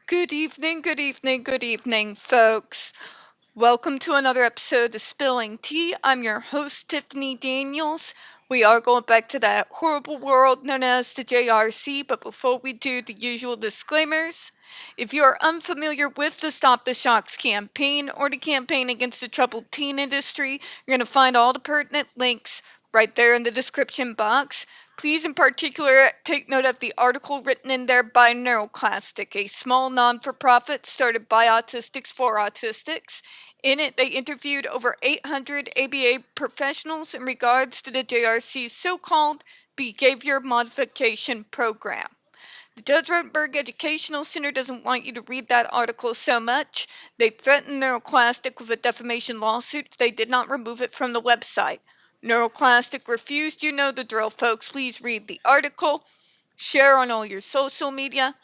Good evening, good evening, good evening, folks. Welcome to another episode of Spilling Tea. I'm your host, Tiffany Daniels. We are going back to that horrible world known as the JRC, but before we do, the usual disclaimers. If you are unfamiliar with the Stop the Shocks campaign or the campaign against the troubled teen industry, you're going to find all the pertinent links right there in the description box. Please, in particular, take note of the article written in there by Neuroclastic, a small non-for-profit started by autistics for autistics. In it, they interviewed over 800 ABA professionals in regards to the JRC's so-called behavior modification program. The Judge Rotenberg Educational Center doesn't want you to read that article so much. They threatened Neuroclastic with a defamation lawsuit if they did not remove it from the website. Neuroclastic refused. You know the drill, folks. Please read the article. Share on all your social media.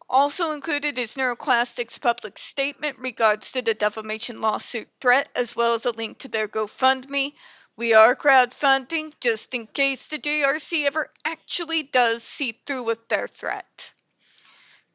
Also included is Neuroclastic's public statement regards to the defamation lawsuit threat, as well as a link to their GoFundMe. We are crowdfunding just in case the JRC ever actually does see through with their threat.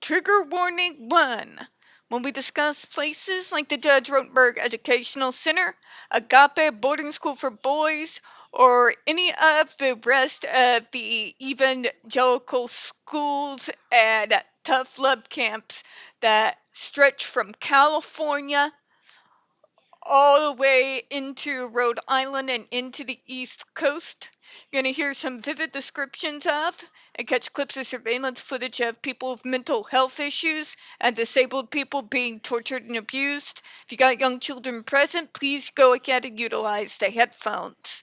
Trigger warning 1. When we discuss places like the Judge Rotenberg Educational Center, Agape Boarding School for Boys, or any of the rest of the evangelical schools and tough love camps that stretch from California all the way into Rhode Island and into the East Coast. You're going to hear some vivid descriptions of and catch clips of surveillance footage of people with mental health issues and disabled people being tortured and abused. If you got young children present, please go ahead and utilize the headphones.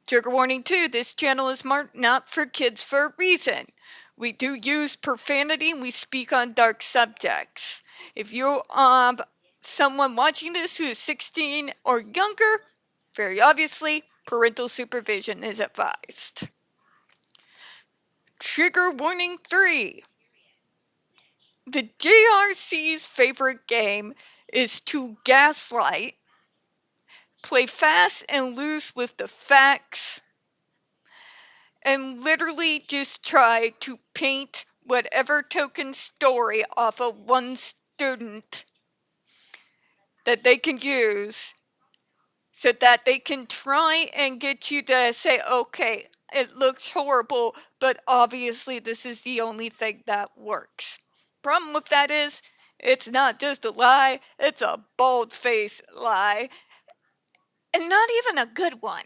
Trigger warning 2, this channel is marked not for kids for a reason. We do use profanity and we speak on dark subjects. If you someone watching this who is 16 or younger, very obviously, parental supervision is advised. Trigger warning 3. The JRC's favorite game is to gaslight, play fast and loose with the facts, and literally just try to paint whatever token story off of one student that they can use so that they can try and get you to say, okay, it looks horrible, but obviously this is the only thing that works. Problem with that is, it's not just a lie, it's a bald-faced lie, and not even a good one.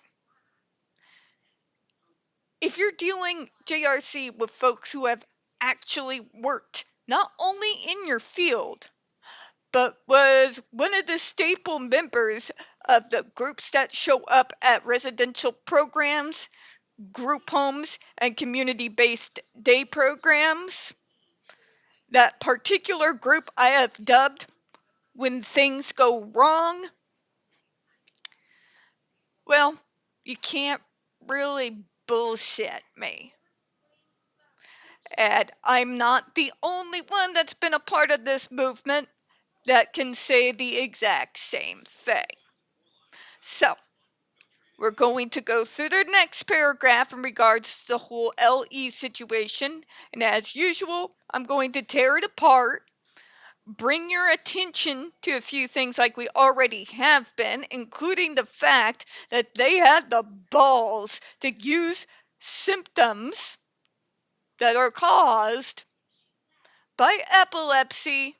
If you're dealing JRC with folks who have actually worked not only in your field, but was one of the staple members of the groups that show up at residential programs, group homes, and community-based day programs. That particular group I have dubbed when things go wrong. Well, you can't really bullshit me. And I'm not the only one that's been a part of this movement that can say the exact same thing. So, we're going to go through the next paragraph in regards to the whole LE situation, and as usual, I'm going to tear it apart, bring your attention to a few things like we already have been, including the fact that they had the balls to use symptoms that are caused by epilepsy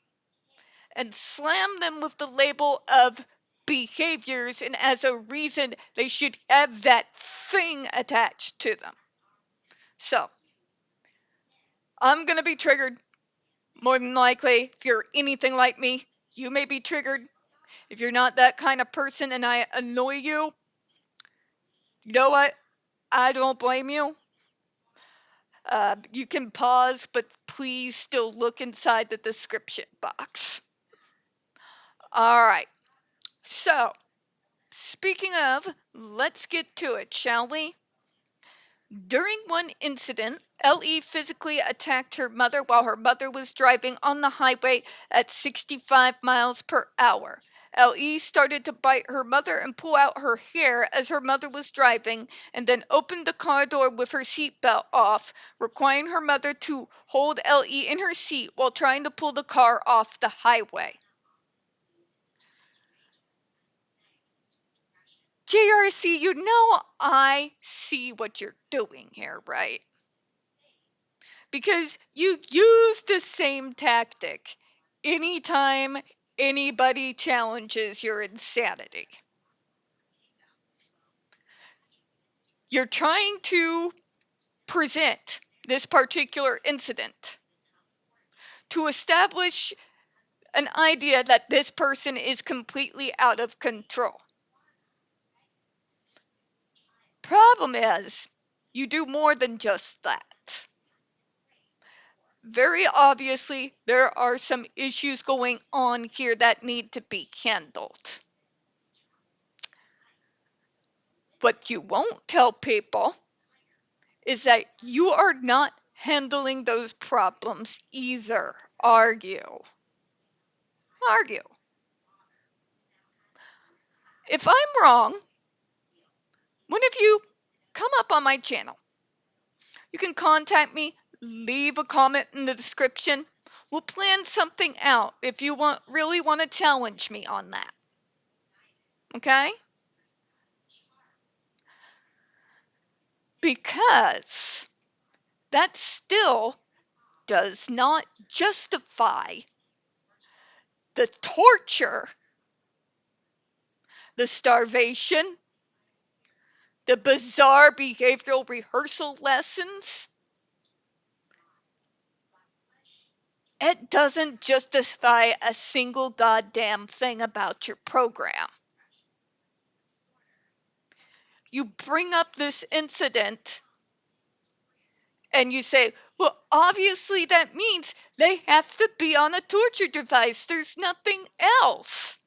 and slam them with the label of behaviors, and as a reason they should have that thing attached to them. So, I'm going to be triggered. More than likely, if you're anything like me, you may be triggered. If you're not that kind of person and I annoy you, you know what? I don't blame you. You can pause, but please still look inside the description box. Alright, so, speaking of, let's get to it, shall we? During one incident, L.E. physically attacked her mother while her mother was driving on the highway at 65 miles per hour. LE started to bite her mother and pull out her hair as her mother was driving, and then opened the car door with her seatbelt off, requiring her mother to hold LE in her seat while trying to pull the car off the highway. JRC, you know I see what you're doing here, right? Because you use the same tactic anytime anybody challenges your insanity. You're trying to present this particular incident to establish an idea that this person is completely out of control. Problem is, you do more than just that. Very obviously, there are some issues going on here that need to be handled. What you won't tell people is that you are not handling those problems either, are you? Argue. If I'm wrong, one of you come up on my channel. You can contact me, leave a comment in the description. We'll plan something out if you really want to challenge me on that. Okay? Because that still does not justify the torture, the starvation, the bizarre behavioral rehearsal lessons. It doesn't justify a single goddamn thing about your program. You bring up this incident and you say, well, obviously that means they have to be on a torture device. There's nothing else.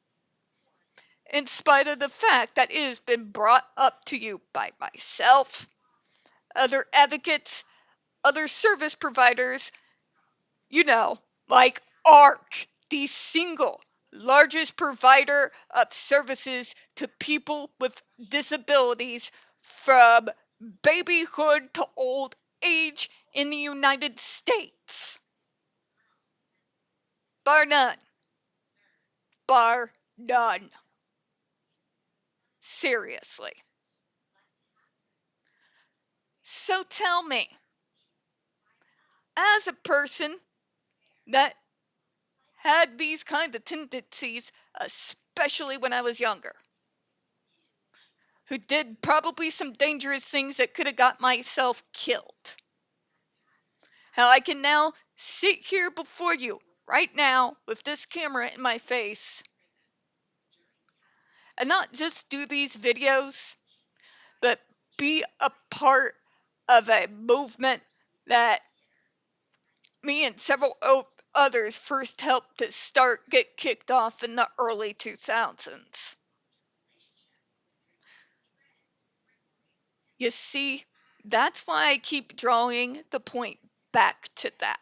In spite of the fact that it has been brought up to you by myself, other advocates, other service providers, like ARC, the single largest provider of services to people with disabilities from babyhood to old age in the United States. Bar none. Bar none. Seriously. So tell me, as a person that had these kind of tendencies, especially when I was younger, who did probably some dangerous things that could have got myself killed, how I can now sit here before you right now with this camera in my face and not just do these videos, but be a part of a movement that me and several others first helped to get kicked off in the early 2000s. You see, that's why I keep drawing the point back to that.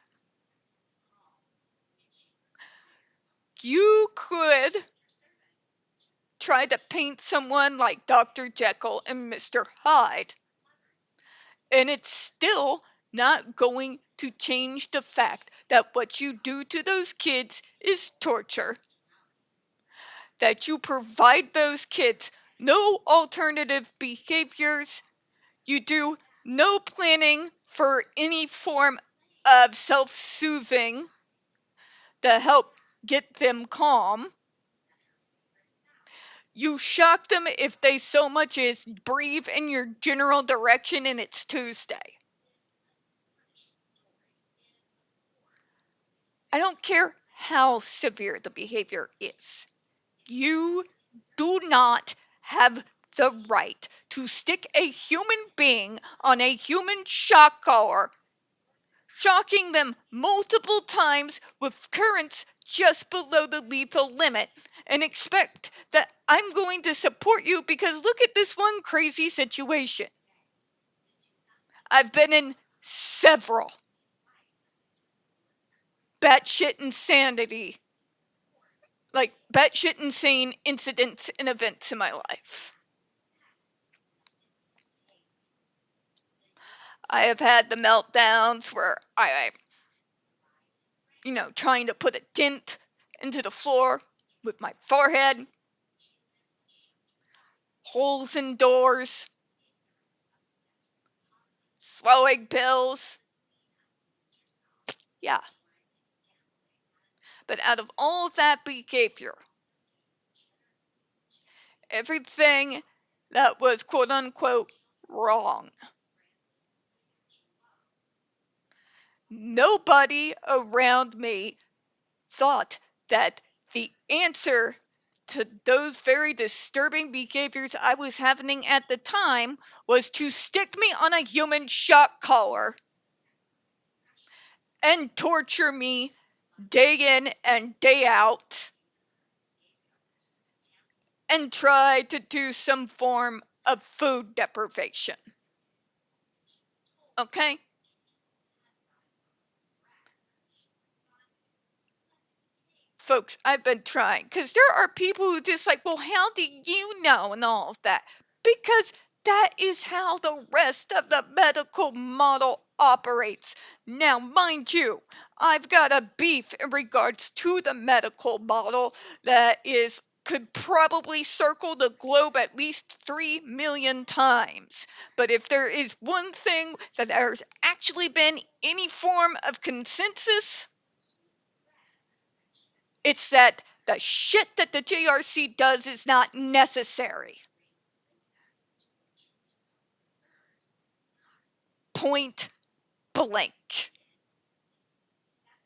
You could try to paint someone like Dr. Jekyll and Mr. Hyde, and it's still not going to change the fact that what you do to those kids is torture, that you provide those kids no alternative behaviors, you do no planning for any form of self-soothing to help get them calm. You shock them if they so much as breathe in your general direction and it's Tuesday. I don't care how severe the behavior is. You do not have the right to stick a human being on a human shock collar, shocking them multiple times with currents just below the lethal limit, and expect that I'm going to support you because look at this one crazy situation. I've been in several batshit insanity like batshit insane incidents and events in my life. I have had the meltdowns where I trying to put a dent into the floor with my forehead, holes in doors, swallowing pills. Yeah. But out of all of that behavior, everything that was quote unquote wrong, nobody around me thought that the answer to those very disturbing behaviors I was having at the time was to stick me on a human shock collar and torture me day in and day out and try to do some form of food deprivation. Okay? Folks, I've been trying, because there are people who just like, well, how do you know, and all of that? Because that is how the rest of the medical model operates. Now, mind you, I've got a beef in regards to the medical model that could probably circle the globe at least 3 million times. But if there is one thing that there's actually been any form of consensus, it's that the shit that the JRC does is not necessary. Point blank.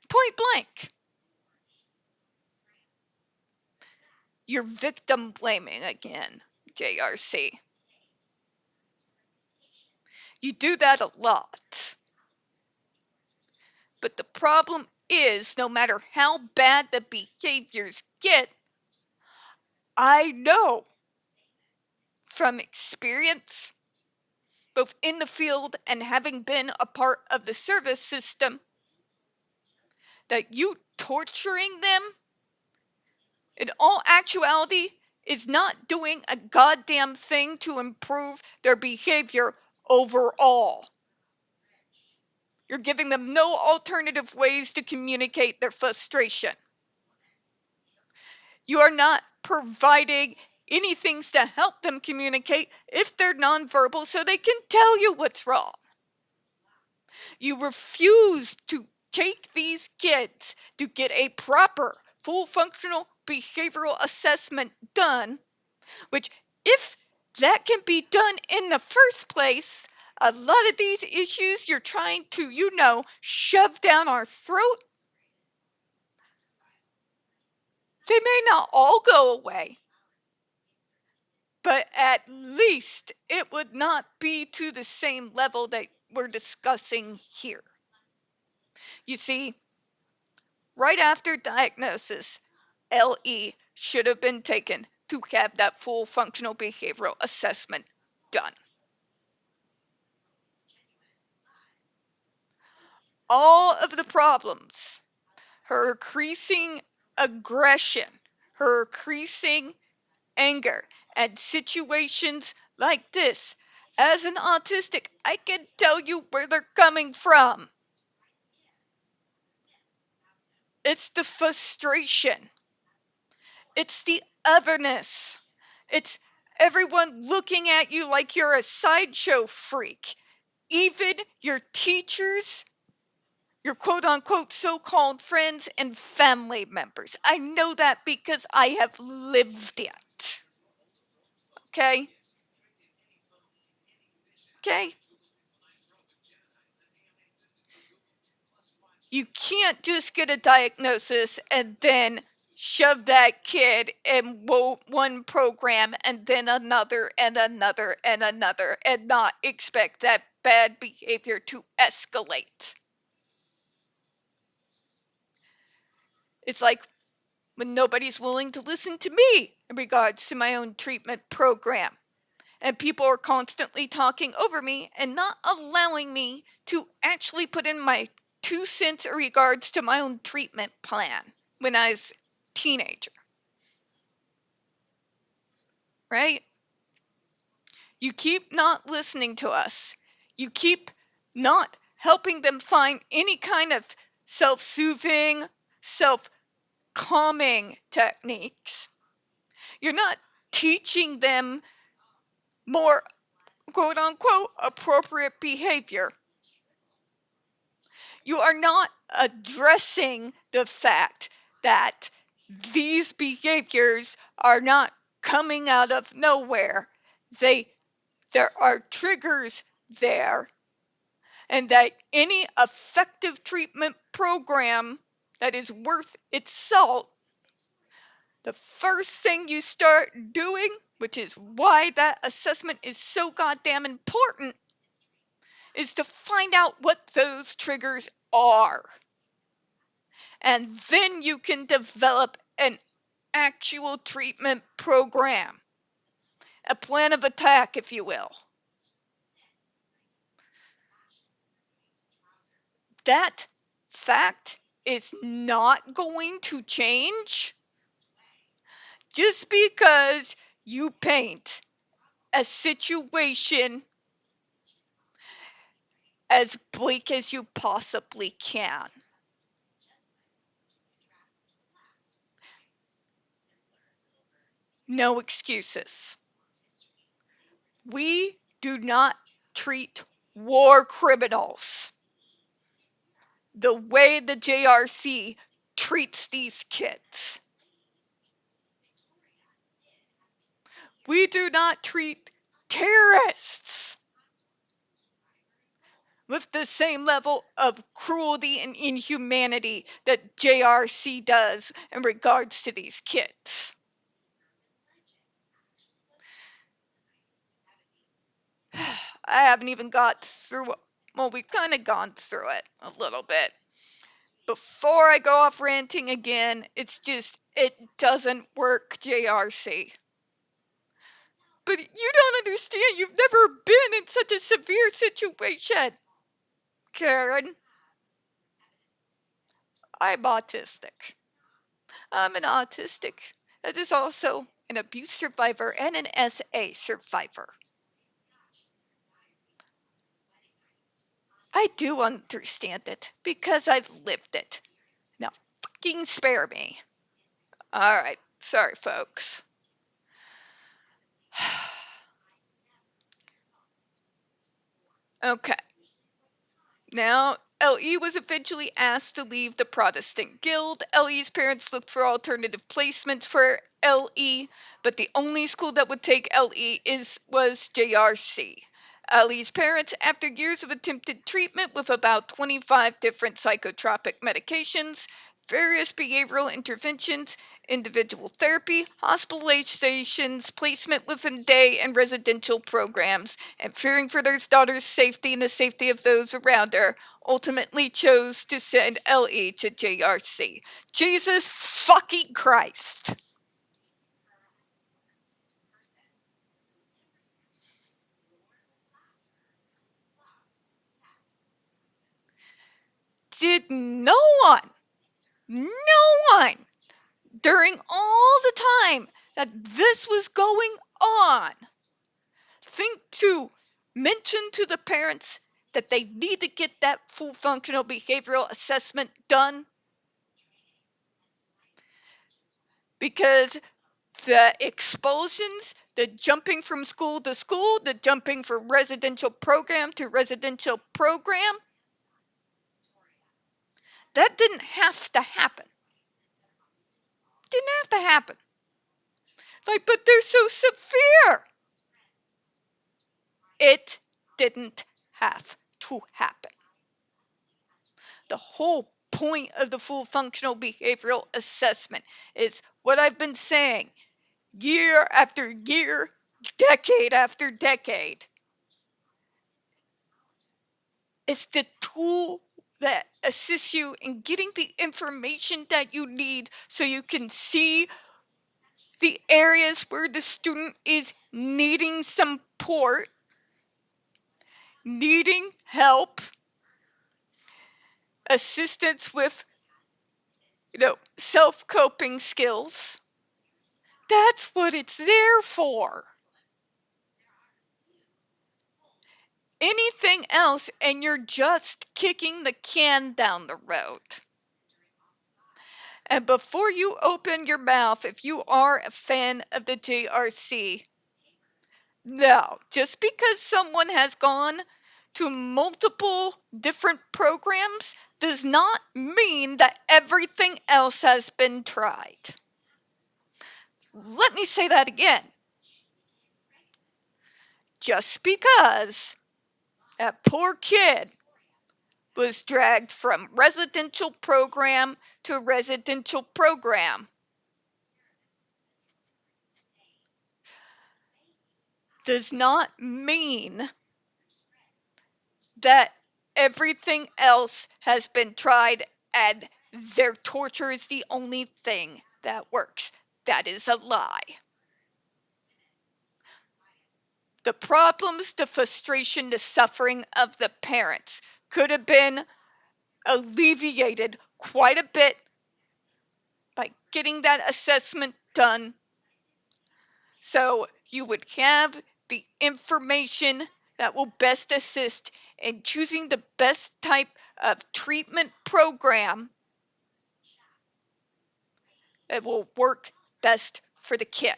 Point blank. You're victim blaming again, JRC. You do that a lot. But the problem is, no matter how bad the behaviors get, I know from experience, both in the field and having been a part of the service system, that you torturing them, in all actuality, is not doing a goddamn thing to improve their behavior overall. You're giving them no alternative ways to communicate their frustration. You are not providing anything to help them communicate if they're nonverbal so they can tell you what's wrong. You refuse to take these kids to get a proper, full functional behavioral assessment done, which, if that can be done in the first place, a lot of these issues you're trying to, shove down our throat, they may not all go away, but at least it would not be to the same level that we're discussing here. You see, right after diagnosis, LE should have been taken to have that full functional behavioral assessment done. All of the problems, her increasing aggression, her increasing anger, and situations like this, as an autistic, I can tell you where they're coming from. It's the frustration. It's the otherness. It's everyone looking at you like you're a sideshow freak. Even your teachers, your quote unquote so called friends and family members. I know that because I have lived it. Okay? Okay? You can't just get a diagnosis and then shove that kid in one program and then another and another and another and not expect that bad behavior to escalate. It's like when nobody's willing to listen to me in regards to my own treatment program. And people are constantly talking over me and not allowing me to actually put in my 2 cents in regards to my own treatment plan when I was a teenager. right? You keep not listening to us. You keep not helping them find any kind of self-soothing, self-calming techniques. You're not teaching them more quote unquote appropriate behavior. You are not addressing the fact that these behaviors are not coming out of nowhere. There are triggers there, and that any effective treatment program that is worth its salt, the first thing you start doing, which is why that assessment is so goddamn important, is to find out what those triggers are. And then you can develop an actual treatment program, a plan of attack, if you will. That fact is not going to change just because you paint a situation as bleak as you possibly can. No excuses. We do not treat war criminals the way the JRC treats these kids. We do not treat terrorists with the same level of cruelty and inhumanity that JRC does in regards to these kids. I haven't even got through, well, we've kind of gone through it a little bit. Before I go off ranting again, it's just, it doesn't work, JRC. But you don't understand, you've never been in such a severe situation, Karen. I'm autistic. I'm an autistic that is also an abuse survivor and an SA survivor. I do understand it because I've lived it. Now fucking spare me. Alright, sorry folks. Okay. Now, L.E. was eventually asked to leave the Protestant Guild. L.E.'s parents looked for alternative placements for L.E., but the only school that would take L.E. was JRC. L.E.'s parents, after years of attempted treatment with about 25 different psychotropic medications, various behavioral interventions, individual therapy, hospitalizations, placement within day and residential programs, and fearing for their daughter's safety and the safety of those around her, ultimately chose to send LE to JRC. Jesus fucking Christ. Did no one, during all the time that this was going on, think to mention to the parents that they need to get that full functional behavioral assessment done? Because the expulsions, the jumping from school to school, the jumping from residential program to residential program, that didn't have to happen. Didn't have to happen. Like, but they're so severe. It didn't have to happen. The whole point of the full functional behavioral assessment is what I've been saying year after year, decade after decade. It's the tool that assists you in getting the information that you need so you can see the areas where the student is needing support, needing help, assistance with, self-coping skills, That's what it's there for. Anything else, and you're just kicking the can down the road. And before you open your mouth, if you are a fan of the JRC, no, just because someone has gone to multiple different programs does not mean that everything else has been tried. Let me say that again. Just because that poor kid was dragged from residential program to residential program does not mean that everything else has been tried and their torture is the only thing that works. That is a lie. The problems, the frustration, the suffering of the parents could have been alleviated quite a bit by getting that assessment done so you would have the information that will best assist in choosing the best type of treatment program that will work best for the kid.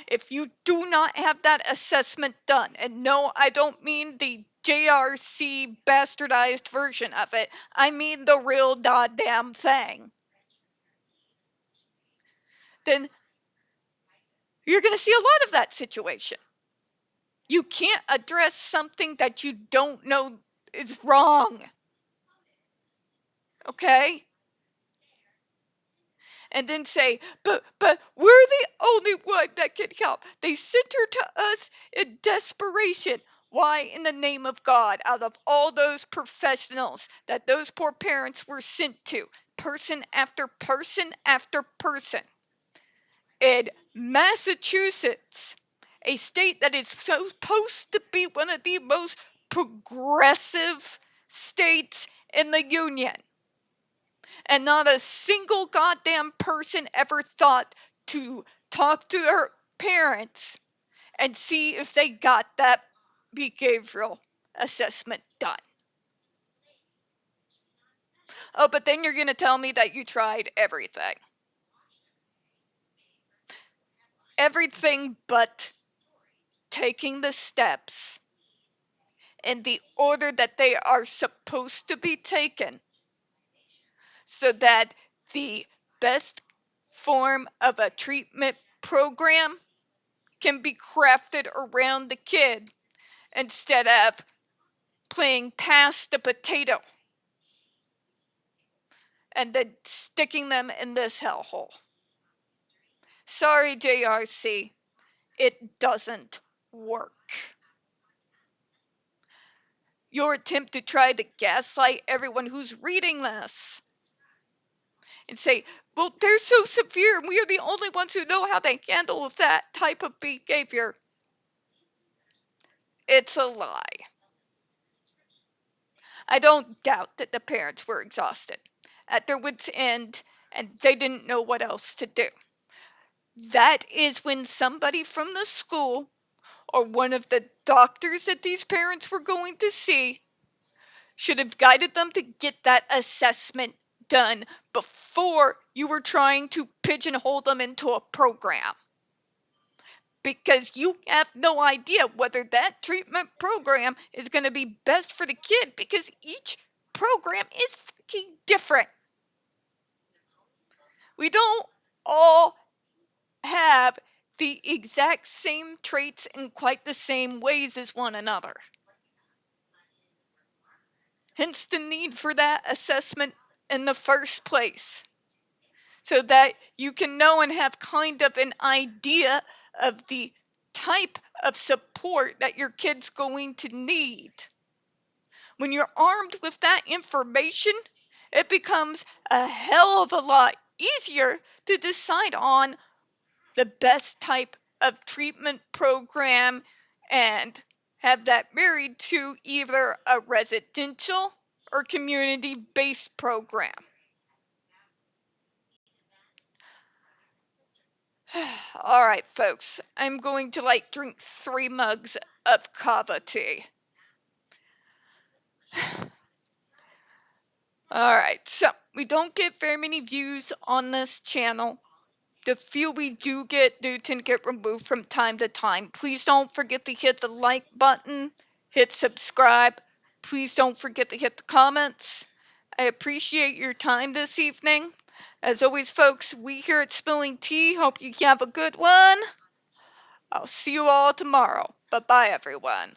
If you do not have that assessment done, and no, I don't mean the JRC bastardized version of it, I mean the real goddamn thing, then you're going to see a lot of that situation. You can't address something that you don't know is wrong. Okay? And then say, but we're the only one that can help. They sent her to us in desperation. Why in the name of God, out of all those professionals that those poor parents were sent to, person after person after person, in Massachusetts, a state that is supposed to be one of the most progressive states in the Union, and not a single goddamn person ever thought to talk to their parents and see if they got that behavioral assessment done. Oh, but then you're going to tell me that you tried everything. Everything but taking the steps in the order that they are supposed to be taken so that the best form of a treatment program can be crafted around the kid instead of playing pass the potato and then sticking them in this hellhole. Sorry, JRC, it doesn't work. Your attempt to try to gaslight everyone who's reading this and say, well, they're so severe and we are the only ones who know how to handle that type of behavior. It's a lie. I don't doubt that the parents were exhausted, at their wits' end, and they didn't know what else to do. That is when somebody from the school or one of the doctors that these parents were going to see should have guided them to get that assessment done before you were trying to pigeonhole them into a program. Because you have no idea whether that treatment program is going to be best for the kid, because each program is fucking different. We don't all have the exact same traits in quite the same ways as one another. Hence the need for that assessment in the first place, so that you can know and have kind of an idea of the type of support that your kid's going to need. When you're armed with that information, it becomes a hell of a lot easier to decide on the best type of treatment program and have that married to either a residential or community-based program. Alright, folks, I'm going to drink 3 mugs of kava tea. Alright, so we don't get very many views on this channel. The few we do get do tend to get removed from time to time. Please don't forget to hit the like button, hit subscribe. Please don't forget to hit the comments. I appreciate your time this evening. As always, folks, we here at Spilling Tea hope you have a good one. I'll see you all tomorrow. Bye-bye, everyone.